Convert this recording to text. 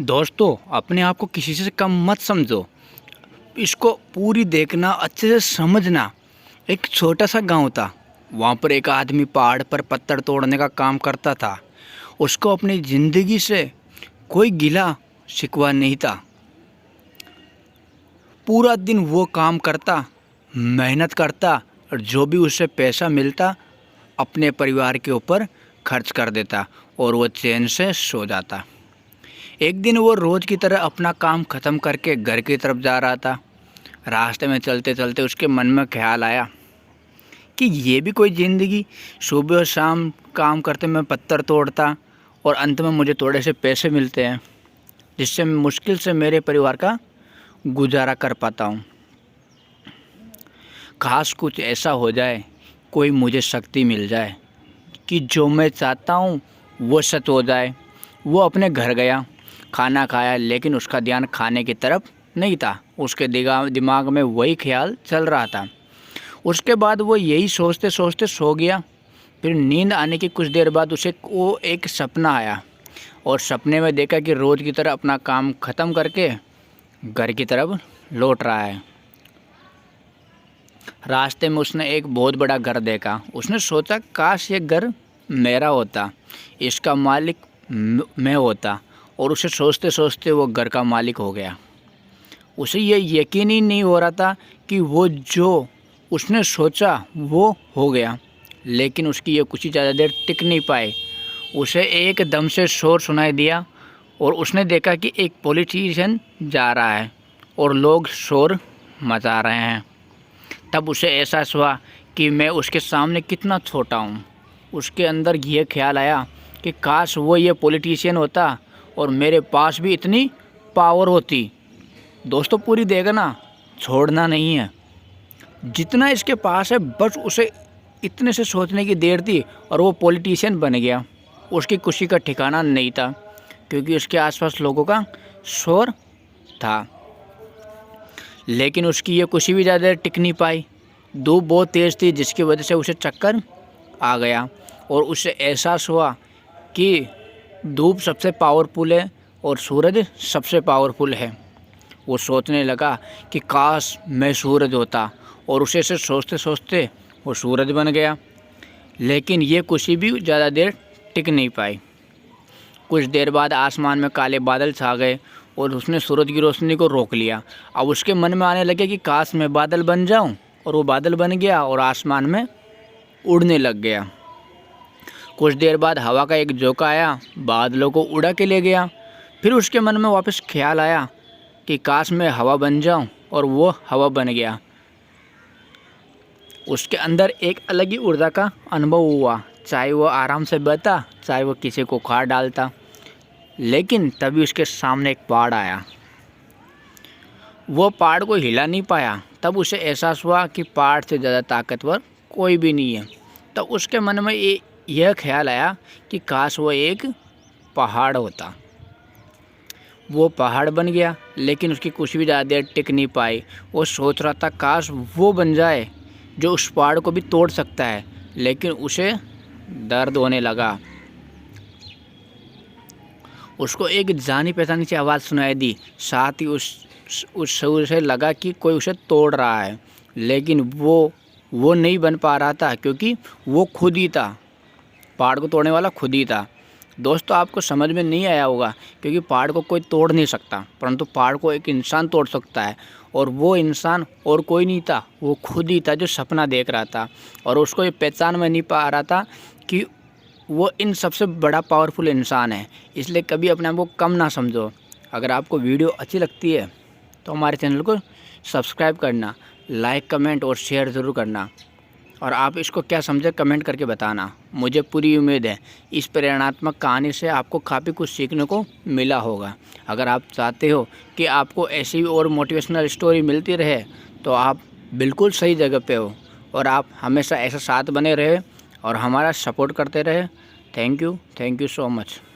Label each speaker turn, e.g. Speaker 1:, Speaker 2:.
Speaker 1: दोस्तों, अपने आप को किसी से कम मत समझो। इसको पूरी देखना, अच्छे से समझना। एक छोटा सा गांव था। वहाँ पर एक आदमी पहाड़ पर पत्थर तोड़ने का काम करता था। उसको अपनी ज़िंदगी से कोई गिला शिकवा नहीं था। पूरा दिन वो काम करता, मेहनत करता और जो भी उससे पैसा मिलता अपने परिवार के ऊपर खर्च कर देता और वो चैन से सो जाता। एक दिन वो रोज़ की तरह अपना काम ख़त्म करके घर की तरफ जा रहा था। रास्ते में चलते चलते उसके मन में ख्याल आया कि ये भी कोई ज़िंदगी। सुबह और शाम काम करते मैं पत्थर तोड़ता और अंत में मुझे थोड़े से पैसे मिलते हैं, जिससे मैं मुश्किल से मेरे परिवार का गुजारा कर पाता हूँ। काश कुछ ऐसा हो जाए, कोई मुझे शक्ति मिल जाए कि जो मैं चाहता हूँ वो सच हो जाए। वो अपने घर गया, खाना खाया, लेकिन उसका ध्यान खाने की तरफ नहीं था। उसके दिमाग में वही ख्याल चल रहा था। उसके बाद वो यही सोचते सोचते सो गया। फिर नींद आने की कुछ देर बाद उसे एक सपना आया और सपने में देखा कि रोज़ की तरह अपना काम ख़त्म करके घर की तरफ लौट रहा है। रास्ते में उसने एक बहुत बड़ा घर देखा। उसने सोचा, काश ये घर मेरा होता, इसका मालिक मैं होता। और उसे सोचते सोचते वो घर का मालिक हो गया। उसे ये यकीन ही नहीं हो रहा था कि वो जो उसने सोचा वो हो गया, लेकिन उसकी ये खुशी ज़्यादा देर टिक नहीं पाए। उसे एकदम से शोर सुनाई दिया और उसने देखा कि एक पॉलिटिशियन जा रहा है और लोग शोर मचा रहे हैं। तब उसे एहसास हुआ कि मैं उसके सामने कितना छोटा हूँ। उसके अंदर ये ख्याल आया कि काश वो ये पॉलिटिशियन होता और मेरे पास भी इतनी पावर होती। दोस्तों, पूरी देखना, छोड़ना नहीं है। जितना इसके पास है बस उसे इतने से सोचने की देर थी और वो पॉलिटिशियन बन गया। उसकी खुशी का ठिकाना नहीं था, क्योंकि उसके आसपास लोगों का शोर था। लेकिन उसकी ये खुशी भी ज़्यादा देर टिक नहीं पाई। धूप बहुत तेज़ थी, जिसकी वजह से उसे चक्कर आ गया और उसे एहसास हुआ कि धूप सबसे पावरफुल है और सूरज सबसे पावरफुल है। वो सोचने लगा कि काश मैं सूरज होता, और उसे से सोचते सोचते वो सूरज बन गया। लेकिन ये खुशी भी ज़्यादा देर टिक नहीं पाई। कुछ देर बाद आसमान में काले बादल छा गए और उसने सूरज की रोशनी को रोक लिया। अब उसके मन में आने लगे कि काश मैं बादल बन जाऊं, और वो बादल बन गया और आसमान में उड़ने लग गया। कुछ देर बाद हवा का एक झोंका आया, बादलों को उड़ा के ले गया। फिर उसके मन में वापस ख्याल आया कि काश मैं हवा बन जाऊं, और वो हवा बन गया। उसके अंदर एक अलग ही ऊर्जा का अनुभव हुआ, चाहे वो आराम से बहता, चाहे वो किसी को खा डालता। लेकिन तभी उसके सामने एक पहाड़ आया। वो पहाड़ को हिला नहीं पाया। तब उसे एहसास हुआ कि पहाड़ से ज़्यादा ताकतवर कोई भी नहीं है। तब उसके मन में यह ख्याल आया कि काश वो एक पहाड़ होता। वो पहाड़ बन गया, लेकिन उसकी खुशी भी ज़्यादा देर टिक नहीं पाई। वो सोच रहा था काश वो बन जाए जो उस पहाड़ को भी तोड़ सकता है, लेकिन उसे दर्द होने लगा। उसको एक जानी पहचानी सी आवाज़ सुनाई दी। साथ ही उस शूर से लगा कि कोई उसे तोड़ रहा है, लेकिन वो नहीं बन पा रहा था, क्योंकि वो खुद ही था। पहाड़ को तोड़ने वाला खुद ही था। दोस्तों, आपको समझ में नहीं आया होगा, क्योंकि पहाड़ को कोई तोड़ नहीं सकता, परंतु पहाड़ को एक इंसान तोड़ सकता है। और वो इंसान और कोई नहीं था, वो खुद ही था जो सपना देख रहा था। और उसको ये पहचान में नहीं पा रहा था कि वो इन सबसे बड़ा पावरफुल इंसान है। इसलिए कभी अपने आप को कम ना समझो। अगर आपको वीडियो अच्छी लगती है तो हमारे चैनल को सब्सक्राइब करना, लाइक, कमेंट और शेयर ज़रूर करना। और आप इसको क्या समझे कमेंट करके बताना। मुझे पूरी उम्मीद है इस प्रेरणात्मक कहानी से आपको काफ़ी कुछ सीखने को मिला होगा। अगर आप चाहते हो कि आपको ऐसी और मोटिवेशनल स्टोरी मिलती रहे, तो आप बिल्कुल सही जगह पे हो। और आप हमेशा ऐसा साथ बने रहे और हमारा सपोर्ट करते रहे। Thank you so much.